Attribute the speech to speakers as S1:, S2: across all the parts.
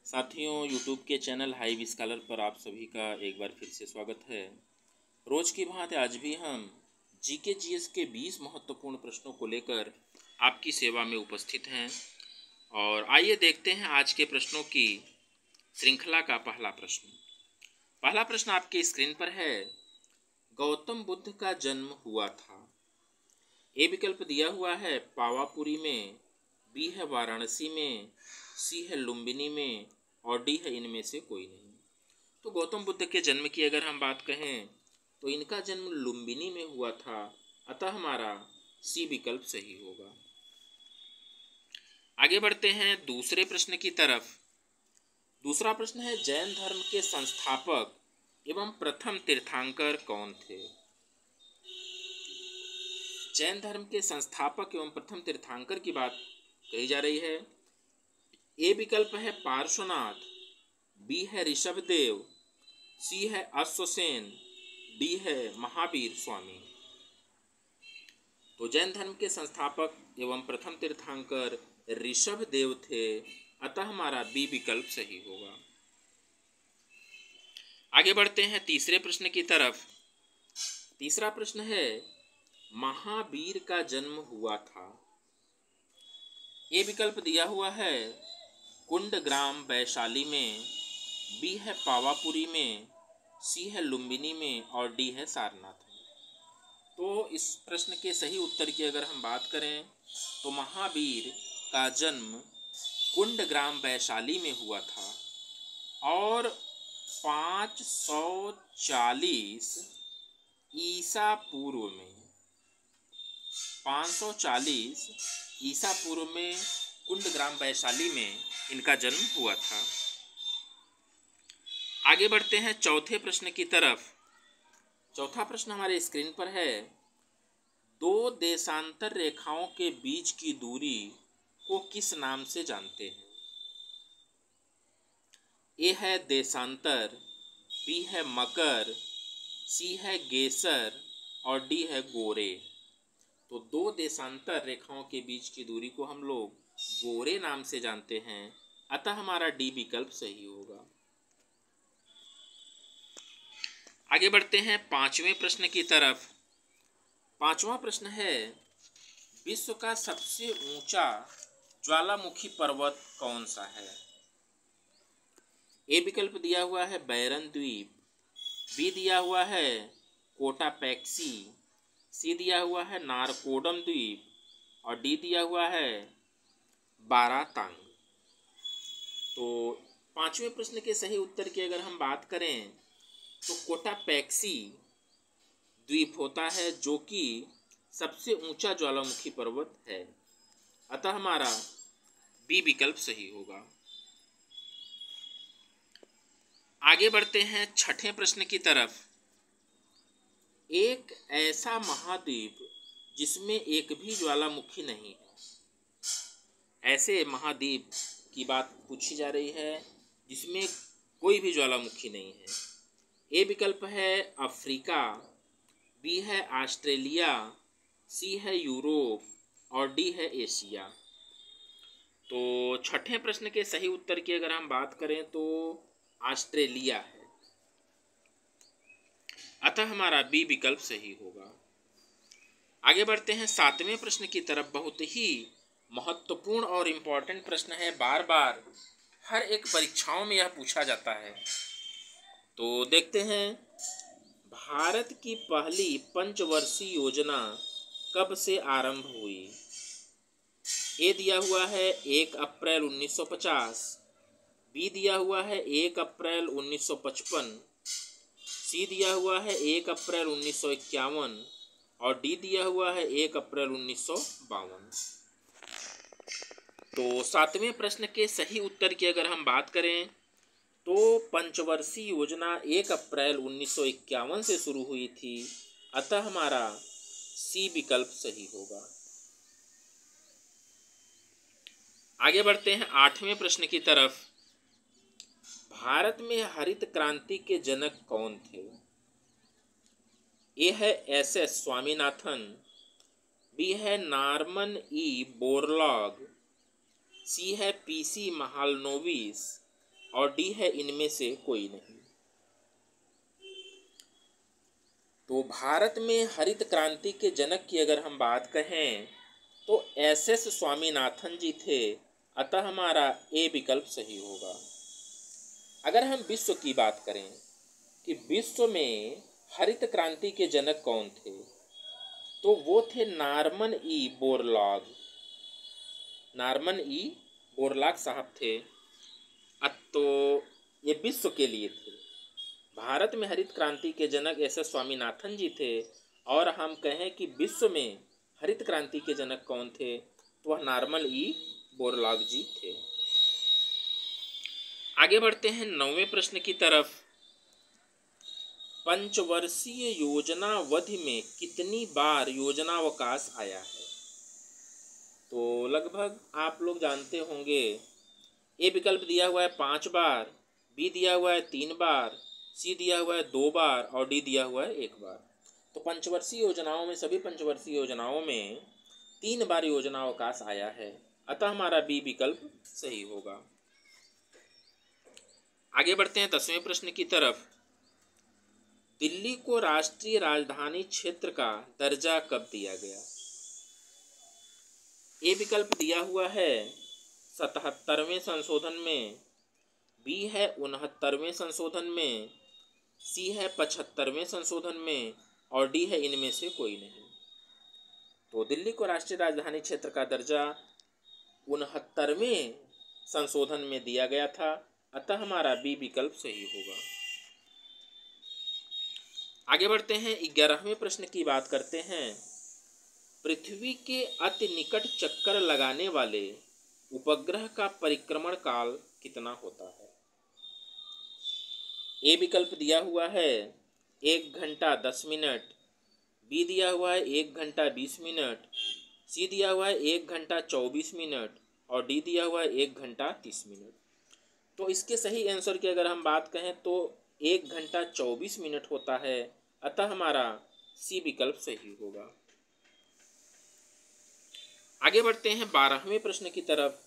S1: साथियों, यूट्यूब के channel hive scholar पर आप सभी का एक बार फिर से स्वागत है। रोज की भांति आज भी हम जीके जीएस के 20 महत्वपूर्ण प्रश्नों को लेकर आपकी सेवा में उपस्थित हैं और आइए देखते हैं आज के प्रश्नों की श्रृंखला का पहला प्रश्न। पहला प्रश्न आपके स्क्रीन पर है। गौतम बुद्ध का जन्म हुआ था। ए विकल्प दिया हुआ है पावापुरी में, बी है वाराणसी में, सी है लुम्बिनी में और डी है इनमें से कोई नहीं। तो गौतम बुद्ध के जन्म की अगर हम बात कहें तो इनका जन्म लुम्बिनी में हुआ था, अतः हमारा सी विकल्प सही होगा। आगे बढ़ते हैं दूसरे प्रश्न की तरफ। दूसरा प्रश्न है, जैन धर्म के संस्थापक एवं प्रथम तीर्थंकर कौन थे? जैन धर्म के संस्थापक एवं प्रथम तीर्थंकर की बात कही जा रही है। ए विकल्प है पार्श्वनाथ, बी है ऋषभदेव, सी है अश्वसेन, डी है महावीर स्वामी। तो जैन धर्म के संस्थापक एवं प्रथम तीर्थंकर ऋषभदेव थे, अतः हमारा बी विकल्प सही होगा। आगे बढ़ते हैं तीसरे प्रश्न की तरफ। तीसरा प्रश्न है, महावीर का जन्म हुआ था। ए विकल्प दिया हुआ है कुंडग्राम वैशाली में, बी है पावापुरी में, सी है लुम्बिनी में और डी है सारनाथ में। तो इस प्रश्न के सही उत्तर की अगर हम बात करें तो महावीर का जन्म कुंडग्राम वैशाली में हुआ था और 540 ईसा पूर्व में 540 ईसा पूर्व में कुंडग्राम वैशाली में इनका जन्म हुआ था। आगे बढ़ते हैं चौथे प्रश्न की तरफ। चौथा प्रश्न हमारे स्क्रीन पर है। दो देशांतर रेखाओं के बीच की दूरी को किस नाम से जानते हैं? ए है देशांतर, बी है मकर, सी है गेसर और डी है गोरे। तो दो देशांतर रेखाओं के बीच की दूरी को हम लोग गोरे नाम से जानते हैं, अतः हमारा डी विकल्प सही होगा। आगे बढ़ते हैं पांचवें प्रश्न की तरफ। पांचवा प्रश्न है, विश्व का सबसे ऊंचा ज्वालामुखी पर्वत कौन सा है? ए विकल्प दिया हुआ है बैरन द्वीप, बी दिया हुआ है कोटापैक्सी, सी दिया हुआ है नारकोडम द्वीप और डी दिया हुआ है बारातांग। तो पांचवें प्रश्न के सही उत्तर की अगर हम बात करें तो कोटापैक्सी द्वीप होता है जो कि सबसे ऊंचा ज्वालामुखी पर्वत है, अतः हमारा बी विकल्प सही होगा। आगे बढ़ते हैं छठे प्रश्न की तरफ। एक ऐसा महाद्वीप जिसमें एक भी ज्वालामुखी नहीं है। ऐसे महाद्वीप की बात पूछी जा रही है जिसमें कोई भी ज्वालामुखी नहीं है। ए विकल्प है अफ्रीका, बी है ऑस्ट्रेलिया, सी है यूरोप और डी है एशिया। तो छठे प्रश्न के सही उत्तर की अगर हम बात करें तो ऑस्ट्रेलिया है, अतः हमारा बी विकल्प सही होगा। आगे बढ़ते हैं सातवें प्रश्न की तरफ। बहुत ही महत्वपूर्ण और इम्पोर्टेंट प्रश्न है, बार बार हर एक परीक्षाओं में यह पूछा जाता है। तो देखते हैं, भारत की पहली पंचवर्षीय योजना कब से आरंभ हुई? ए दिया हुआ है 1 अप्रैल 1950, बी दिया हुआ है 1 अप्रैल 1955, सी दिया हुआ है 1 अप्रैल 1951 और डी दिया हुआ है 1 अप्रैल 1952। तो सातवें प्रश्न के सही उत्तर की अगर हम बात करें तो पंचवर्षीय योजना 1 अप्रैल 1951 से शुरू हुई थी, अतः हमारा सी विकल्प सही होगा। आगे बढ़ते हैं आठवें प्रश्न की तरफ। भारत में हरित क्रांति के जनक कौन थे? ए है एस स्वामीनाथन, बी है नॉर्मन ई बोरलॉग, सी है पीसी महालनोबिस, और डी है इनमें से कोई नहीं। तो भारत में हरित क्रांति के जनक की अगर हम बात कहें तो एस स्वामीनाथन जी थे, अतः हमारा ए विकल्प सही होगा। अगर हम विश्व की बात करें कि विश्व में हरित क्रांति के जनक कौन थे, तो वो थे Norman E Borlaug. Norman E Borlaug साहब थे। तो ये विश्व के लिए थे। भारत में हरित क्रांति के जनक एस स्वामीनाथन जी थे, और हम कहें कि विश्व में हरित क्रांति के जनक कौन थे, तो वह नॉर्मन ई बोरलॉग जी थे। आगे बढ़ते हैं 9वें प्रश्न की तरफ। पंचवर्षीय योजनावधि में कितनी बार योजनावकाश आया है? तो लगभग आप लोग जानते होंगे। ए विकल्प दिया हुआ है 5 बार, बी दिया हुआ है 3 बार, सी दिया हुआ है 2 बार और डी दिया हुआ है 1 बार। तो पंचवर्षीय योजनाओं में, सभी पंचवर्षीय योजनाओं में 3 बार योजना अवकाश आया है, अतः हमारा बी विकल्प सही होगा। आगे बढ़ते हैं 10वें प्रश्न की तरफ। दिल्ली को राष्ट्रीय राजधानी क्षेत्र का दर्जा कब दिया गया? ए विकल्प दिया हुआ है 77वें संशोधन में, बी है 69वें संशोधन में, सी है 75वें संशोधन में और डी है इनमें से कोई नहीं। तो दिल्ली को राष्ट्रीय राजधानी क्षेत्र का दर्जा 69वें संशोधन में दिया गया था, अतः हमारा बी विकल्प सही होगा। आगे बढ़ते हैं 11वें प्रश्न की बात करते हैं। पृथ्वी के अति निकट चक्कर लगाने वाले उपग्रह का परिक्रमण काल कितना होता है? ए विकल्प दिया हुआ है 1 घंटा 10 मिनट, बी दिया हुआ है 1 घंटा 20 मिनट, सी दिया हुआ है 1 घंटा 24 मिनट और डी दिया हुआ है 1 घंटा 30 मिनट। तो इसके सही आंसर की अगर हम बात कहें तो 1 घंटा 24 मिनट होता है, अतः हमारा सी विकल्प सही होगा। आगे बढ़ते हैं 12वें प्रश्न की तरफ।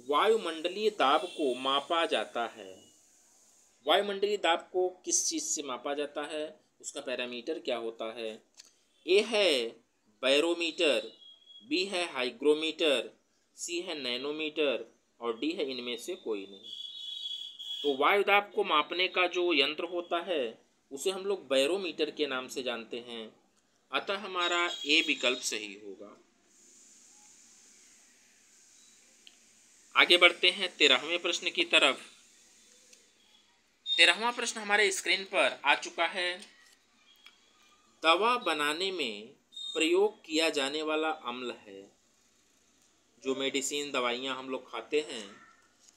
S1: वायुमंडलीय दाब को मापा जाता है। वायुमंडलीय दाब को किस चीज़ से मापा जाता है, उसका पैरामीटर क्या होता है? ए है बैरोमीटर, बी है हाइग्रोमीटर, सी है नैनोमीटर और डी है इनमें से कोई नहीं। तो वायु दाब को मापने का जो यंत्र होता है उसे हम लोग बैरोमीटर के नाम से जानते हैं, अतः हमारा ए विकल्प सही होगा। आगे बढ़ते हैं 13वें प्रश्न की तरफ। 13वां प्रश्न हमारे स्क्रीन पर आ चुका है। दवा बनाने में प्रयोग किया जाने वाला अम्ल है, जो मेडिसिन दवाइयाँ हम लोग खाते हैं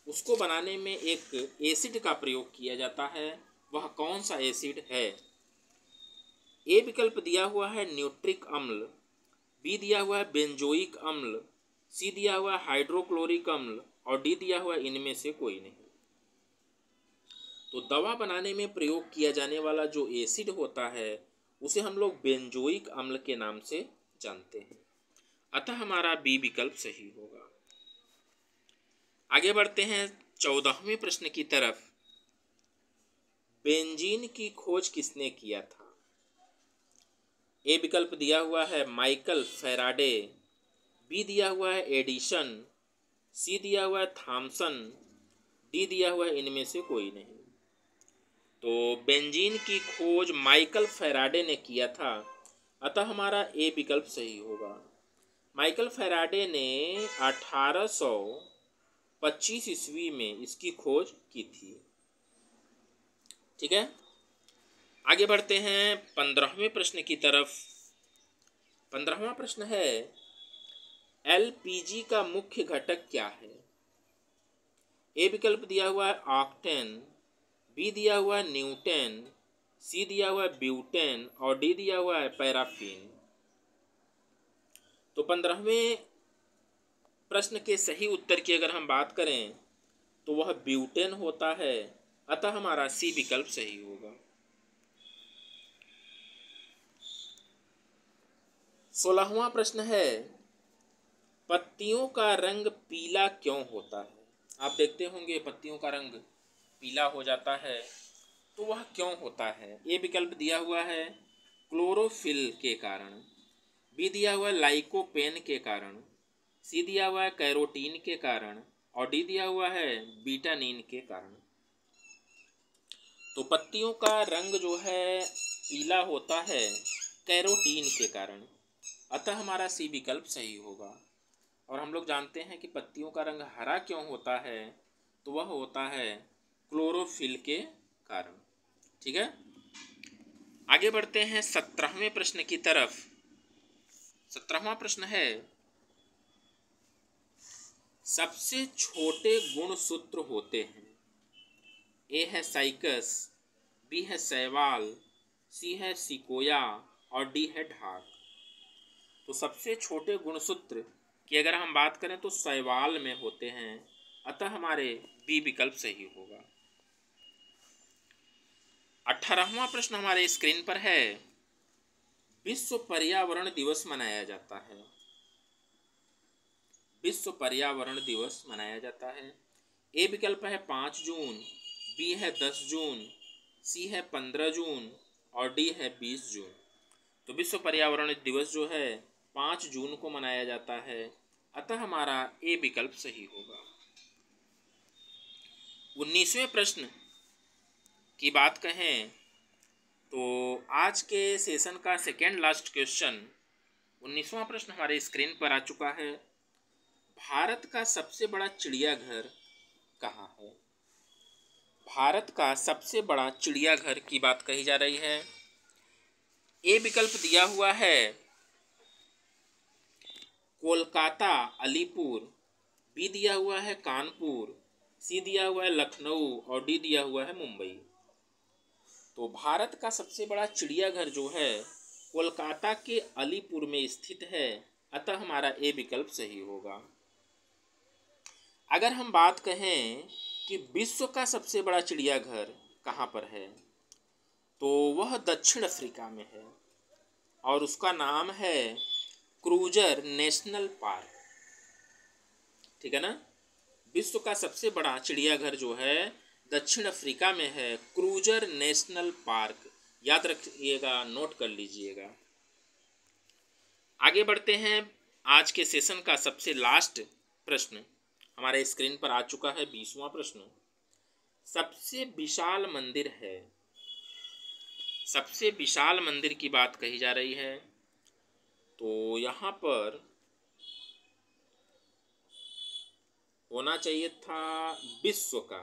S1: उसको बनाने में एक एसिड का प्रयोग किया जाता है, वह कौन सा एसिड है? ए विकल्प दिया हुआ है न्यूट्रिक अम्ल, बी दिया हुआ है बेंजोइक अम्ल, सी दिया हुआ है हाइड्रोक्लोरिक अम्ल और डी दिया हुआ है इनमें से कोई नहीं। तो दवा बनाने में प्रयोग किया जाने वाला जो एसिड होता है उसे हम लोग बेंजोइक अम्ल के नाम से जानते हैं, अतः हमारा बी विकल्प सही होगा। आगे बढ़ते हैं 14वें प्रश्न की तरफ। बेंजीन की खोज किसने किया था? ए विकल्प दिया हुआ है माइकल फैराडे, बी दिया हुआ है एडिशन, सी दिया हुआ है थॉमसन, डी दिया हुआ है इनमें से कोई नहीं। तो बेंजीन की खोज माइकल फैराडे ने किया था, अतः हमारा ए विकल्प सही होगा। माइकल फैराडे ने 1825 ईस्वी में इसकी खोज की थी। ठीक है, आगे बढ़ते हैं 15वें प्रश्न की तरफ। 15वां प्रश्न है, एलपीजी का मुख्य घटक क्या है? ए विकल्प दिया हुआ है ऑक्टेन, बी दिया हुआ है न्यूटेन, सी दिया हुआ है ब्यूटेन और डी दिया हुआ है पैराफिन। तो 15वें प्रश्न के सही उत्तर की अगर हम बात करें तो वह ब्यूटेन होता है, अतः हमारा सी विकल्प सही होगा। 16वां प्रश्न है, पत्तियों का रंग पीला क्यों होता है? आप देखते होंगे पत्तियों का रंग पीला हो जाता है, तो वह क्यों होता है? ए विकल्प दिया हुआ है क्लोरोफिल के कारण, बी दिया हुआ है लाइकोपेन के कारण, सी दिया हुआ है कैरोटीन के कारण और डी दिया हुआ है बीटानिन के कारण। तो पत्तियों का रंग जो है पीला होता है कैरोटीन के कारण, अतः हमारा सी विकल्प सही होगा। और हम लोग जानते हैं कि पत्तियों का रंग हरा क्यों होता है, तो वह होता है क्लोरोफिल के कारण। ठीक है, आगे बढ़ते हैं 17वें प्रश्न की तरफ। 17वां प्रश्न है, सबसे छोटे गुणसूत्र होते हैं। ए है साइकस, बी है शैवाल, सी है सिकोया और डी है ढाक। तो सबसे छोटे गुणसूत्र की अगर हम बात करें तो शैवाल में होते हैं, अतः हमारे बी विकल्प सही होगा। 18वां प्रश्न हमारे स्क्रीन पर है, विश्व पर्यावरण दिवस मनाया जाता है। विश्व पर्यावरण दिवस मनाया जाता है। ए विकल्प है 5 जून, बी है 10 जून, सी है 15 जून और डी है 20 जून। तो विश्व पर्यावरण दिवस जो है 5 जून को मनाया जाता है, अतः हमारा ए विकल्प सही होगा। 19वें प्रश्न की बात कहें तो आज के सेशन का सेकेंड लास्ट क्वेश्चन 19वां प्रश्न हमारे स्क्रीन पर आ चुका है। भारत का सबसे बड़ा चिड़ियाघर कहाँ है? भारत का सबसे बड़ा चिड़ियाघर की बात कही जा रही है। ए विकल्प दिया हुआ है कोलकाता अलीपुर, बी दिया हुआ है कानपुर, सी दिया हुआ है लखनऊ और डी दिया हुआ है मुंबई। तो भारत का सबसे बड़ा चिड़ियाघर जो है कोलकाता के अलीपुर में स्थित है, अतः हमारा ए विकल्प सही होगा। अगर हम बात कहें कि विश्व का सबसे बड़ा चिड़ियाघर कहाँ पर है, तो वह दक्षिण अफ्रीका में है और उसका नाम है क्रूजर नेशनल पार्क। ठीक है ना, विश्व का सबसे बड़ा चिड़ियाघर जो है दक्षिण अफ्रीका में है, क्रूजर नेशनल पार्क। याद रखिएगा, नोट कर लीजिएगा। आगे बढ़ते हैं, आज के सेशन का सबसे लास्ट प्रश्न हमारे स्क्रीन पर आ चुका है। 20वां प्रश्न, सबसे विशाल मंदिर है। सबसे विशाल मंदिर की बात कही जा रही है, तो यहाँ पर होना चाहिए था विश्व का।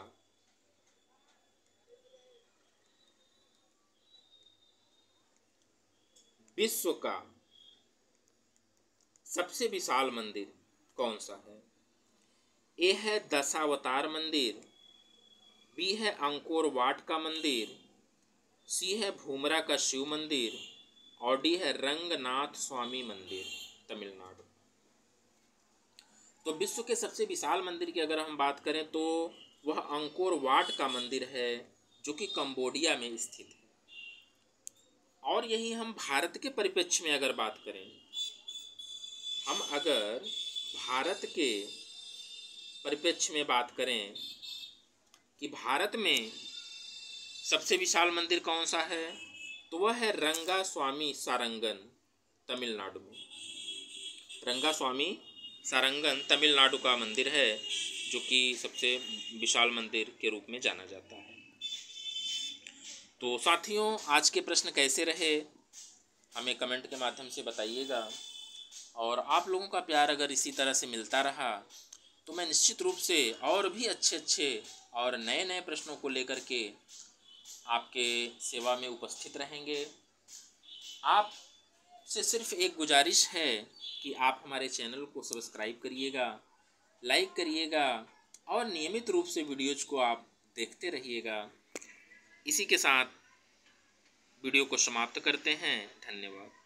S1: विश्व का सबसे विशाल मंदिर कौन सा है? ए है दशावतार मंदिर, बी है अंकोर वाट का मंदिर, सी है भूमरा का शिव मंदिर और डी है रंगनाथ स्वामी मंदिर, तमिलनाडु। तो विश्व के सबसे विशाल मंदिर की अगर हम बात करें तो वह अंकोर वाट का मंदिर है, जो कि कंबोडिया में स्थित है। और यही हम भारत के परिप्रेक्ष्य में अगर बात करें, हम अगर भारत के परिप्रेक्ष्य में बात करें कि भारत में सबसे विशाल मंदिर कौन सा है, तो वह है रंगा स्वामी सारंगन, तमिलनाडु में। रंगा स्वामी सारंगन तमिलनाडु का मंदिर है, जो कि सबसे विशाल मंदिर के रूप में जाना जाता है। तो साथियों, आज के प्रश्न कैसे रहे हमें कमेंट के माध्यम से बताइएगा। और आप लोगों का प्यार अगर इसी तरह से मिलता रहा तो मैं निश्चित रूप से और भी अच्छे और नए नए प्रश्नों को लेकर के आपके सेवा में उपस्थित रहेंगे। आप से सिर्फ एक गुजारिश है कि आप हमारे चैनल को सब्सक्राइब करिएगा, लाइक करिएगा और नियमित रूप से वीडियोज़ को आप देखते रहिएगा। इसी के साथ वीडियो को समाप्त करते हैं। धन्यवाद।